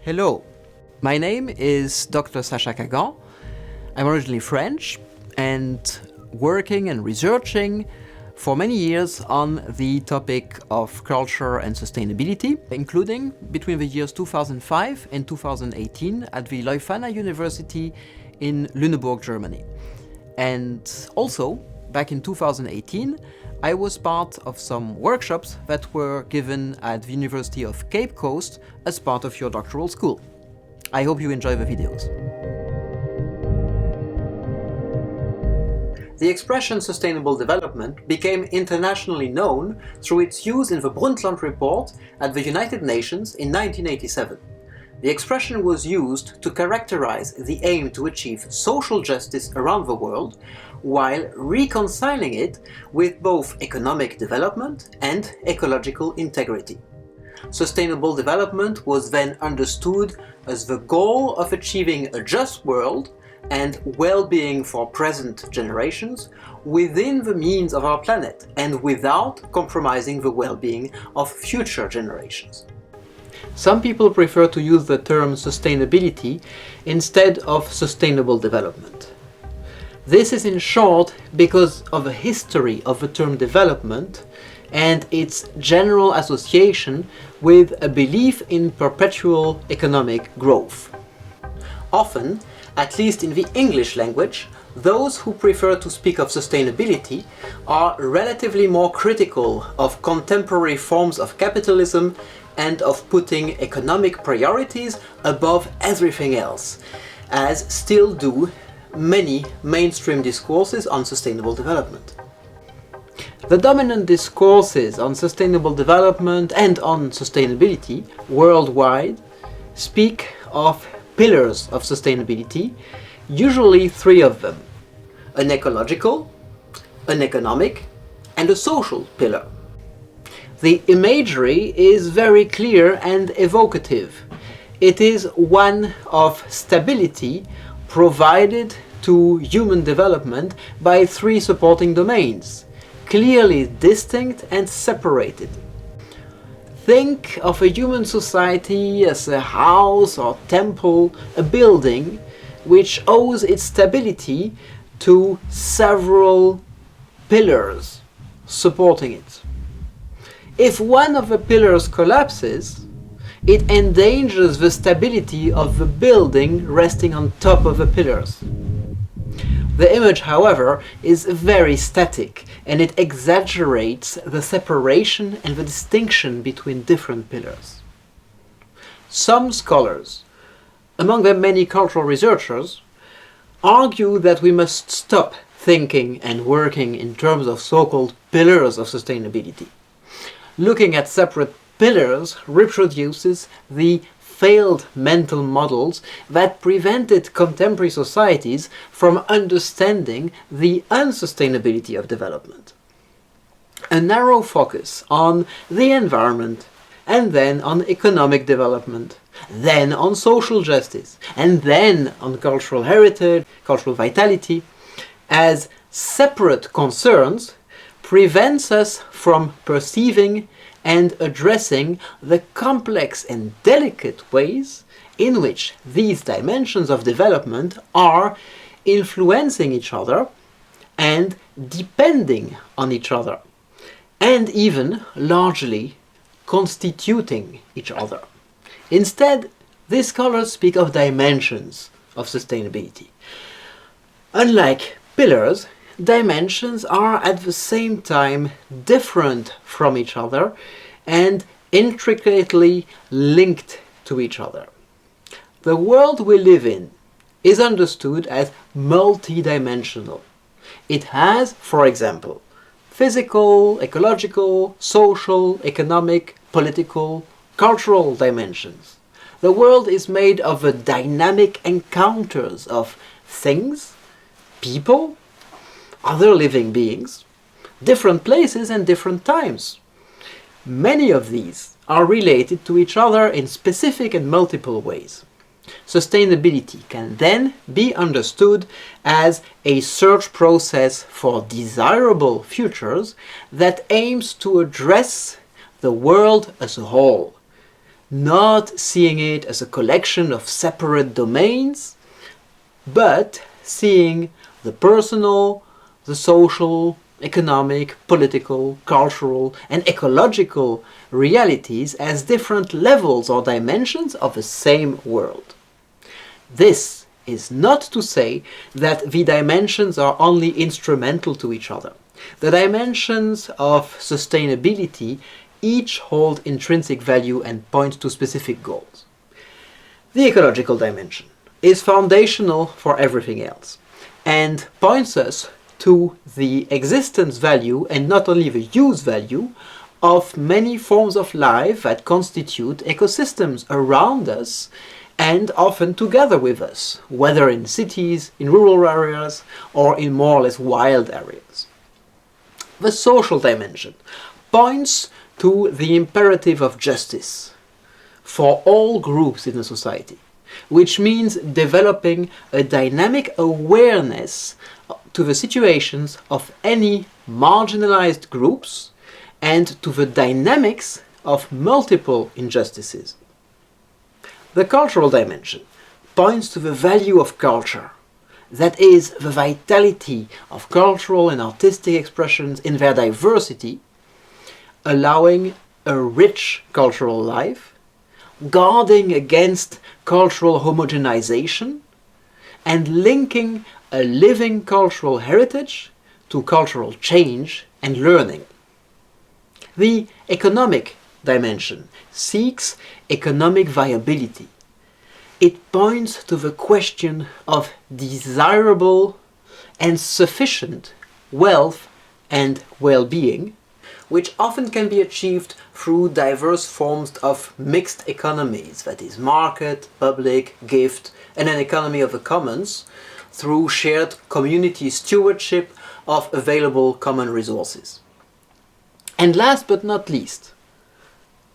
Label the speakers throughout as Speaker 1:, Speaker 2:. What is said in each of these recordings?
Speaker 1: Hello, my name is Dr. Sacha Kagan. I'm originally French and working and researching for many years on the topic of culture and sustainability, including between the years 2005 and 2018 at the Leuphana University in Lüneburg, Germany. And also, back in 2018, I was part of some workshops that were given at the University of Cape Coast as part of your doctoral school. I hope you enjoy the videos. The expression sustainable development became internationally known through its use in the Brundtland Report at the United Nations in 1987. The expression was used to characterize the aim to achieve social justice around the world, while reconciling it with both economic development and ecological integrity. Sustainable development was then understood as the goal of achieving a just world and well-being for present generations within the means of our planet and without compromising the well-being of future generations. Some people prefer to use the term sustainability instead of sustainable development. This is in short because of the history of the term development and its general association with a belief in perpetual economic growth. Often, at least in the English language, those who prefer to speak of sustainability are relatively more critical of contemporary forms of capitalism and of putting economic priorities above everything else, as still do many mainstream discourses on sustainable development. The dominant discourses on sustainable development and on sustainability worldwide speak of pillars of sustainability, usually three of them: an ecological, an economic, and a social pillar. The imagery is very clear and evocative. It is one of stability provided to human development by three supporting domains, clearly distinct and separated. Think of a human society as a house or temple, a building, which owes its stability to several pillars supporting it. If one of the pillars collapses, it endangers the stability of the building resting on top of the pillars. The image, however, is very static and it exaggerates the separation and the distinction between different pillars. Some scholars, among them many cultural researchers, argue that we must stop thinking and working in terms of so-called pillars of sustainability. Looking at separate pillars reproduces the failed mental models that prevented contemporary societies from understanding the unsustainability of development. A narrow focus on the environment, and then on economic development, then on social justice, and then on cultural heritage, cultural vitality, as separate concerns prevents us from perceiving and addressing the complex and delicate ways in which these dimensions of development are influencing each other and depending on each other, and even largely constituting each other. Instead, these scholars speak of dimensions of sustainability. Unlike pillars, dimensions are at the same time different from each other and intricately linked to each other. The world we live in is understood as multidimensional. It has, for example, physical, ecological, social, economic, political, cultural dimensions. The world is made of the dynamic encounters of things, people, other living beings, different places and different times. Many of these are related to each other in specific and multiple ways. Sustainability can then be understood as a search process for desirable futures that aims to address the world as a whole, not seeing it as a collection of separate domains, but seeing the personal, the social, economic, political, cultural, and ecological realities as different levels or dimensions of the same world. This is not to say that the dimensions are only instrumental to each other. The dimensions of sustainability each hold intrinsic value and point to specific goals. The ecological dimension is foundational for everything else and points us to the existence value and not only the use value of many forms of life that constitute ecosystems around us and often together with us, whether in cities, in rural areas, or in more or less wild areas. The social dimension points to the imperative of justice for all groups in a society, which means developing a dynamic awareness to the situations of any marginalized groups and to the dynamics of multiple injustices. The cultural dimension points to the value of culture, that is, the vitality of cultural and artistic expressions in their diversity, allowing a rich cultural life, guarding against cultural homogenization, and linking a living cultural heritage to cultural change and learning. The economic dimension seeks economic viability. It points to the question of desirable and sufficient wealth and well-being, which often can be achieved through diverse forms of mixed economies, that is, market, public, gift, and an economy of the commons, through shared community stewardship of available common resources. And last but not least,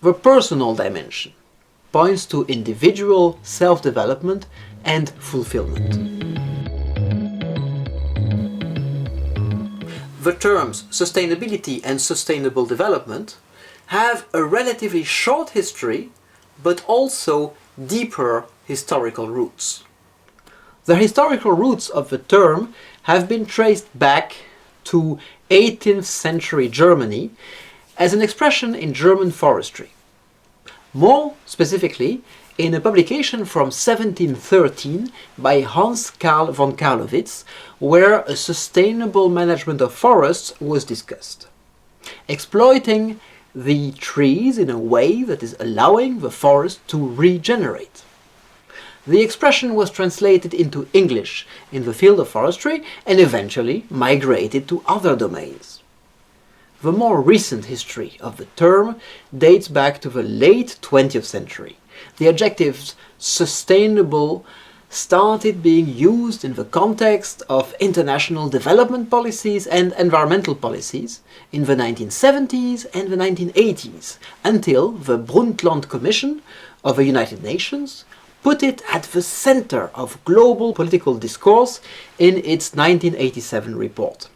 Speaker 1: the personal dimension points to individual self-development and fulfillment. The terms sustainability and sustainable development have a relatively short history, but also deeper historical roots. The historical roots of the term have been traced back to 18th century Germany as an expression in German forestry. More specifically, in a publication from 1713 by Hans Carl von Carlowitz, where a sustainable management of forests was discussed, exploiting the trees in a way that is allowing the forest to regenerate. The expression was translated into English in the field of forestry and eventually migrated to other domains. The more recent history of the term dates back to the late 20th century. The adjectives sustainable started being used in the context of international development policies and environmental policies in the 1970s and the 1980s, until the Brundtland Commission of the United Nations put it at the center of global political discourse in its 1987 report.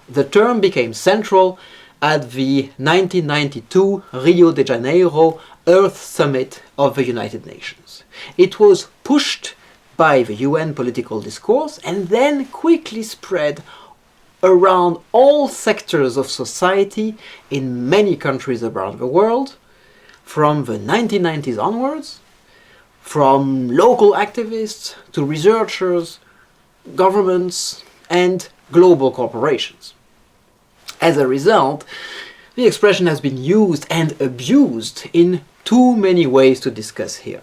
Speaker 1: The term became central at the 1992 Rio de Janeiro Earth Summit of the United Nations. It was pushed by the UN political discourse and then quickly spread around all sectors of society in many countries around the world, from the 1990s onwards, from local activists to researchers, governments, and global corporations. As a result, the expression has been used and abused in too many ways to discuss here.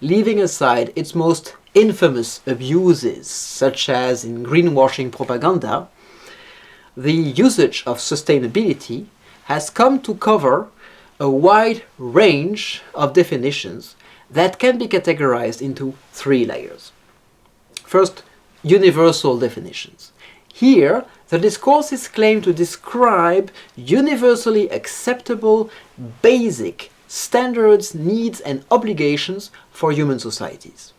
Speaker 1: Leaving aside its most infamous abuses, such as in greenwashing propaganda, the usage of sustainability has come to cover a wide range of definitions that can be categorized into three layers. First, universal definitions. Here, the discourses claim to describe universally acceptable, basic standards, needs, and obligations for human societies.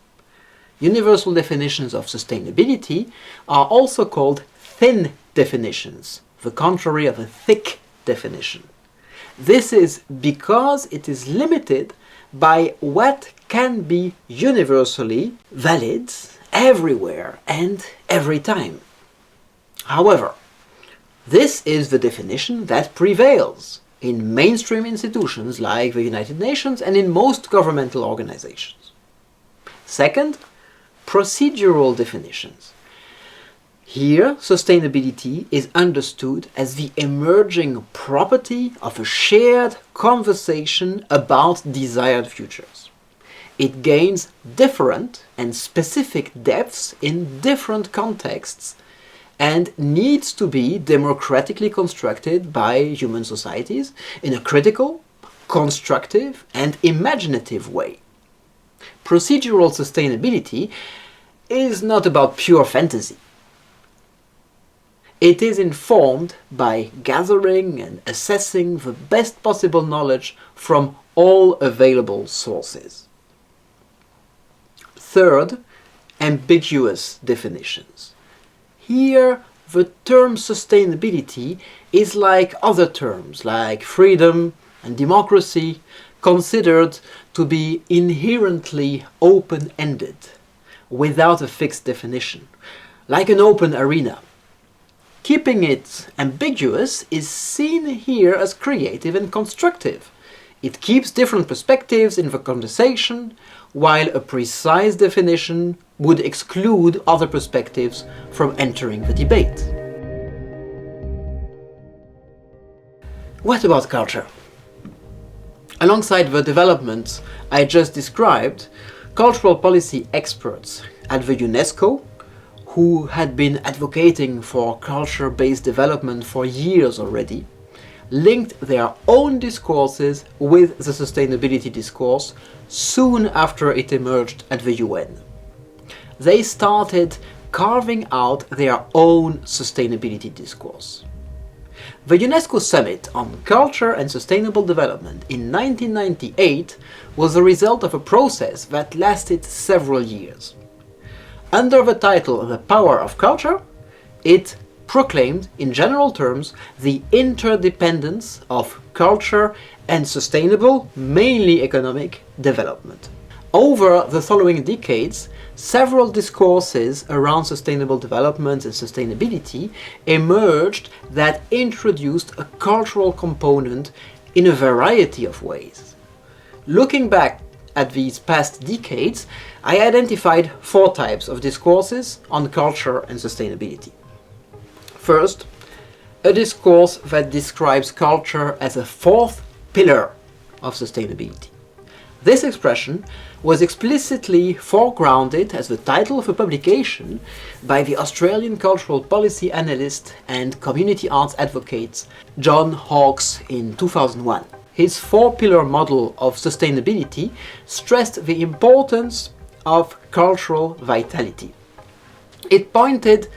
Speaker 1: Universal definitions of sustainability are also called thin definitions, the contrary of a thick definition. This is because it is limited by what can be universally valid everywhere and every time. However, this is the definition that prevails in mainstream institutions like the United Nations and in most governmental organizations. Second, procedural definitions. Here, sustainability is understood as the emerging property of a shared conversation about desired futures. It gains different and specific depths in different contexts and needs to be democratically constructed by human societies in a critical, constructive, and imaginative way. Procedural sustainability is not about pure fantasy. It is informed by gathering and assessing the best possible knowledge from all available sources. Third, ambiguous definitions. Here, the term sustainability is like other terms like freedom and democracy, considered to be inherently open-ended, without a fixed definition, like an open arena. Keeping it ambiguous is seen here as creative and constructive. It keeps different perspectives in the conversation, while a precise definition would exclude other perspectives from entering the debate. What about culture? Alongside the developments I just described, cultural policy experts at the UNESCO, who had been advocating for culture-based development for years already, linked their own discourses with the sustainability discourse soon after it emerged at the UN. They started carving out their own sustainability discourse. The UNESCO Summit on Culture and Sustainable Development in 1998 was the result of a process that lasted several years. Under the title The Power of Culture, it proclaimed, in general terms, the interdependence of culture and sustainable, mainly economic, development. Over the following decades, several discourses around sustainable development and sustainability emerged that introduced a cultural component in a variety of ways. Looking back at these past decades, I identified 4 types of discourses on culture and sustainability. First, a discourse that describes culture as a 4th pillar of sustainability. This expression was explicitly foregrounded as the title of a publication by the Australian cultural policy analyst and community arts advocate John Hawkes in 2001. His 4-pillar model of sustainability stressed the importance of cultural vitality. It pointed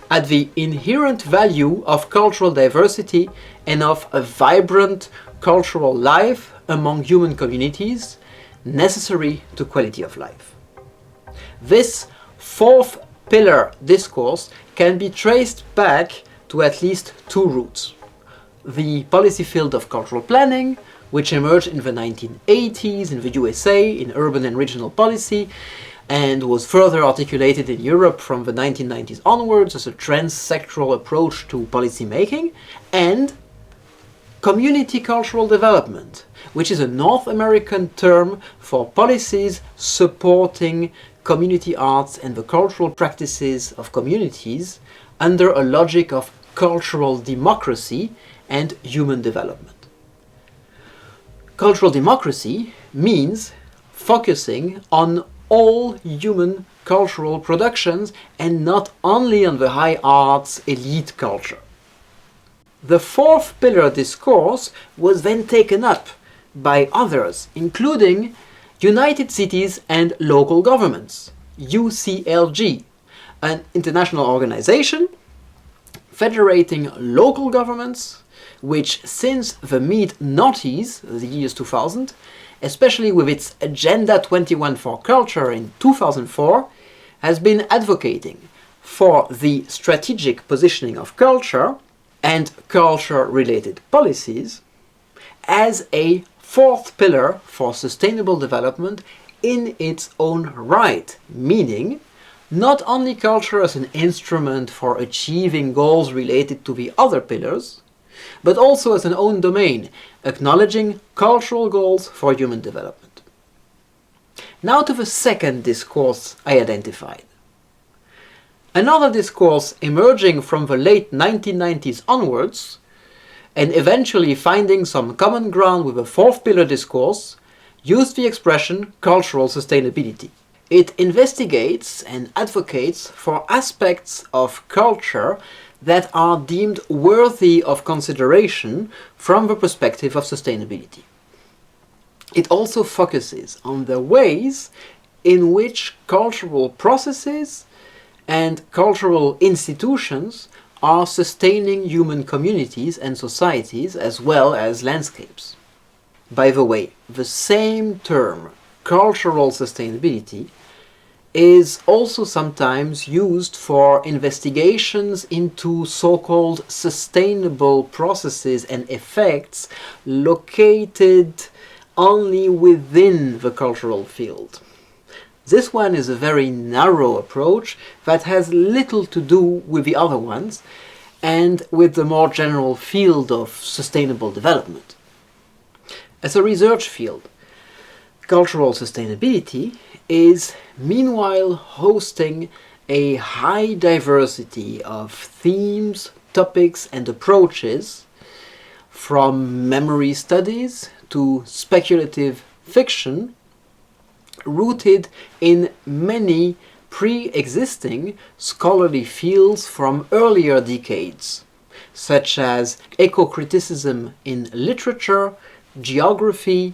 Speaker 1: at the inherent value of cultural diversity and of a vibrant cultural life among human communities, necessary to quality of life. This 4th pillar discourse can be traced back to at least 2 roots. The policy field of cultural planning, which emerged in the 1980s in the USA in urban and regional policy, and was further articulated in Europe from the 1990s onwards as a trans-sectoral approach to policy making, and community cultural development, which is a North American term for policies supporting community arts and the cultural practices of communities under a logic of cultural democracy and human development. Cultural democracy means focusing on all human cultural productions and not only on the high arts elite culture. The 4th pillar discourse was then taken up by others, including United Cities and Local Governments, UCLG, an international organization federating local governments, which since the mid-noughties, the years 2000, especially with its Agenda 21 for Culture in 2004, has been advocating for the strategic positioning of culture and culture-related policies, as a fourth pillar for sustainable development in its own right, meaning not only culture as an instrument for achieving goals related to the other pillars, but also as an own domain, acknowledging cultural goals for human development. Now to the second discourse I identified. Another discourse emerging from the late 1990s onwards, and eventually finding some common ground with the fourth pillar discourse, used the expression cultural sustainability. It investigates and advocates for aspects of culture that are deemed worthy of consideration from the perspective of sustainability. It also focuses on the ways in which cultural processes and cultural institutions are sustaining human communities and societies as well as landscapes. By the way, the same term, cultural sustainability, is also sometimes used for investigations into so-called sustainable processes and effects located only within the cultural field. This one is a very narrow approach that has little to do with the other ones and with the more general field of sustainable development. As a research field, cultural sustainability is meanwhile hosting a high diversity of themes, topics and approaches, from memory studies to speculative fiction, rooted in many pre-existing scholarly fields from earlier decades, such as eco-criticism in literature, geography,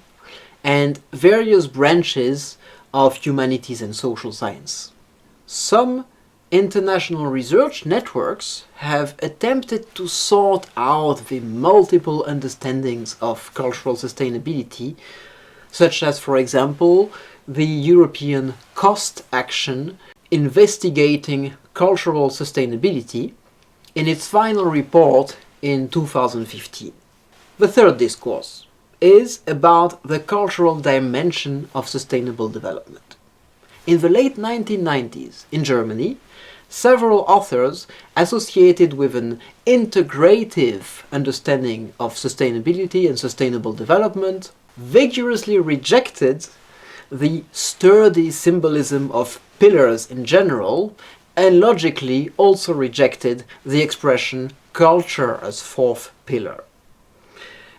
Speaker 1: and various branches of humanities and social science. Some international research networks have attempted to sort out the multiple understandings of cultural sustainability, such as, for example, the European Cost Action investigating cultural sustainability in its final report in 2015. The third discourse is about the cultural dimension of sustainable development. In the late 1990s, in Germany, several authors associated with an integrative understanding of sustainability and sustainable development vigorously rejected the sturdy symbolism of pillars in general, and logically also rejected the expression culture as fourth pillar.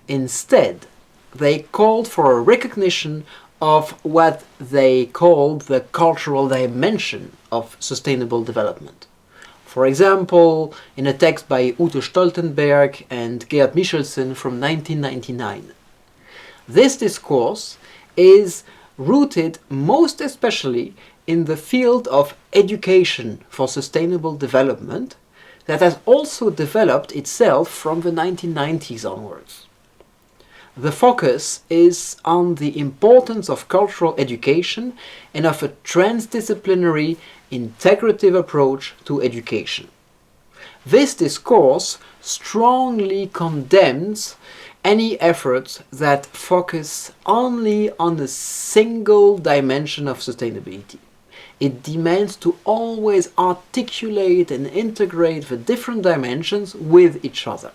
Speaker 1: Instead, they called for a recognition of what they called the cultural dimension of sustainable development. For example, in a text by Ute Stoltenberg and Gerd Michelsen from 1999. This discourse is rooted most especially in the field of education for sustainable development that has also developed itself from the 1990s onwards. The focus is on the importance of cultural education and of a transdisciplinary, integrative approach to education. This discourse strongly condemns any efforts that focus only on a single dimension of sustainability. It demands to always articulate and integrate the different dimensions with each other.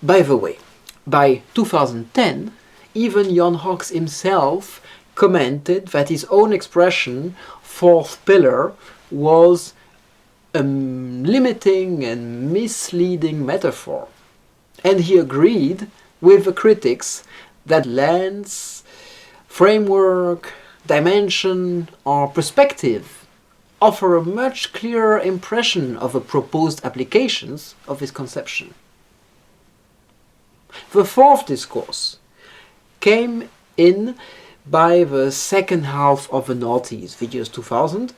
Speaker 1: By the way, by 2010, even Jan Hocks himself commented that his own expression, fourth pillar, was a limiting and misleading metaphor. And he agreed with the critics that lens, framework, dimension or perspective offer a much clearer impression of the proposed applications of this conception. The fourth discourse came in by the second half of the noughties, the years 2000,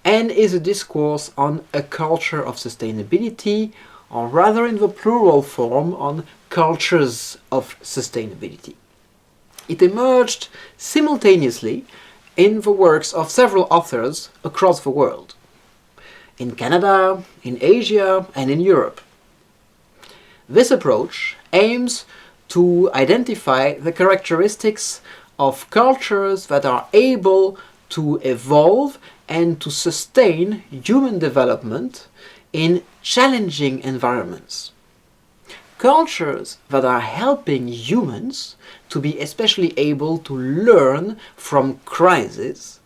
Speaker 1: and is a discourse on a culture of sustainability, or rather in the plural form on cultures of sustainability. It emerged simultaneously in the works of several authors across the world, in Canada, in Asia and in Europe. This approach aims to identify the characteristics of cultures that are able to evolve and to sustain human development in challenging environments. Cultures that are helping humans to be especially able to learn from crises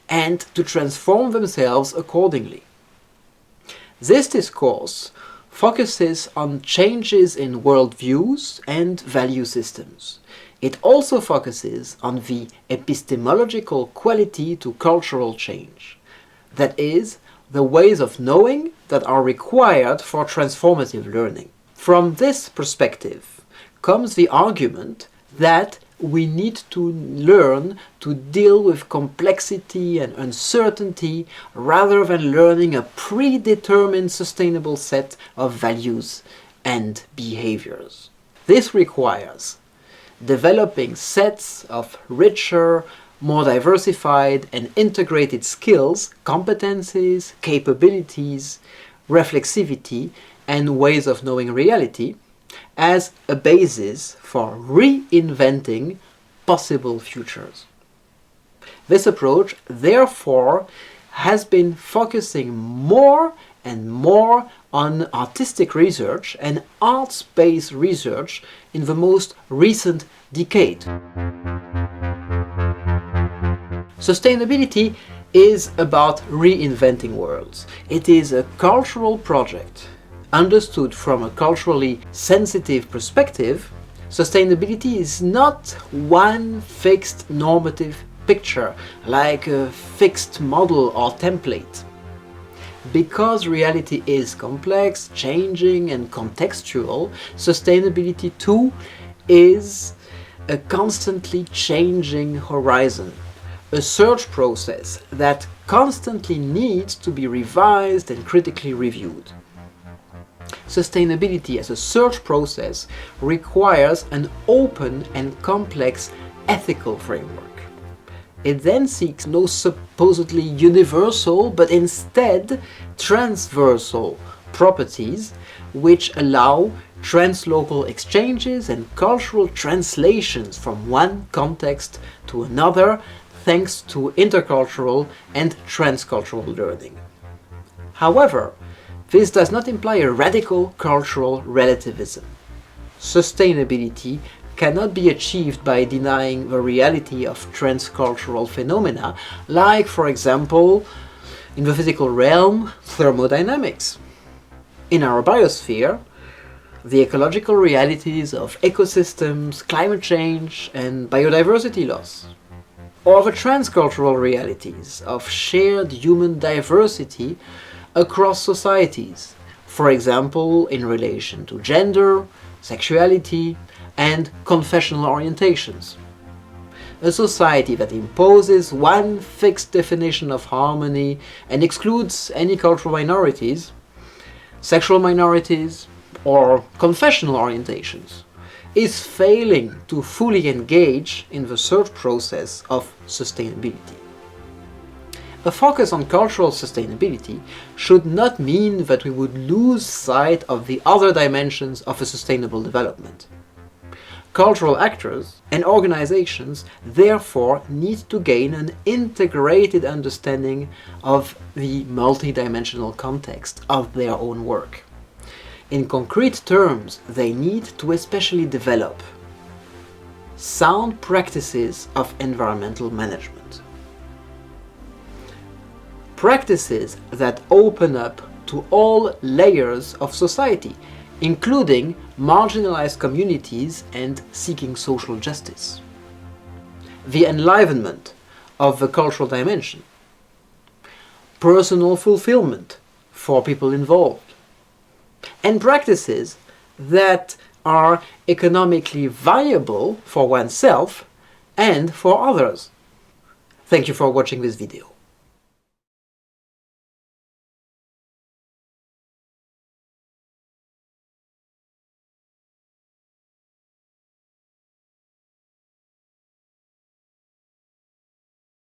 Speaker 1: and to transform themselves accordingly. This discourse focuses on changes in worldviews and value systems. It also focuses on the epistemological quality to cultural change. That is, the ways of knowing that are required for transformative learning. From this perspective comes the argument that we need to learn to deal with complexity and uncertainty rather than learning a predetermined sustainable set of values and behaviors. This requires developing sets of richer, more diversified and integrated skills, competencies, capabilities, reflexivity, and ways of knowing reality as a basis for reinventing possible futures. This approach, therefore, has been focusing more and more on artistic research and arts-based research in the most recent decade. Sustainability is about reinventing worlds. It is a cultural project. Understood from a culturally sensitive perspective, sustainability is not one fixed normative picture, like a fixed model or template. Because reality is complex, changing and contextual, sustainability too is a constantly changing horizon, a search process that constantly needs to be revised and critically reviewed. Sustainability as a search process requires an open and complex ethical framework. It then seeks no supposedly universal but instead transversal properties which allow translocal exchanges and cultural translations from one context to another thanks to intercultural and transcultural learning. However, this does not imply a radical cultural relativism. Sustainability cannot be achieved by denying the reality of transcultural phenomena, like, for example, in the physical realm, thermodynamics. In our biosphere, the ecological realities of ecosystems, climate change, and biodiversity loss. Or the transcultural realities of shared human diversity across societies, for example, in relation to gender, sexuality, and confessional orientations. A society that imposes one fixed definition of harmony and excludes any cultural minorities, sexual minorities, or confessional orientations is failing to fully engage in the search process of sustainability. A focus on cultural sustainability should not mean that we would lose sight of the other dimensions of a sustainable development. Cultural actors and organizations therefore need to gain an integrated understanding of the multidimensional context of their own work. In concrete terms, they need to especially develop sound practices of environmental management. Practices that open up to all layers of society, including marginalized communities and seeking social justice. The enlivenment of the cultural dimension. Personal fulfillment for people involved. And practices that are economically viable for oneself and for others. Thank you for watching this video.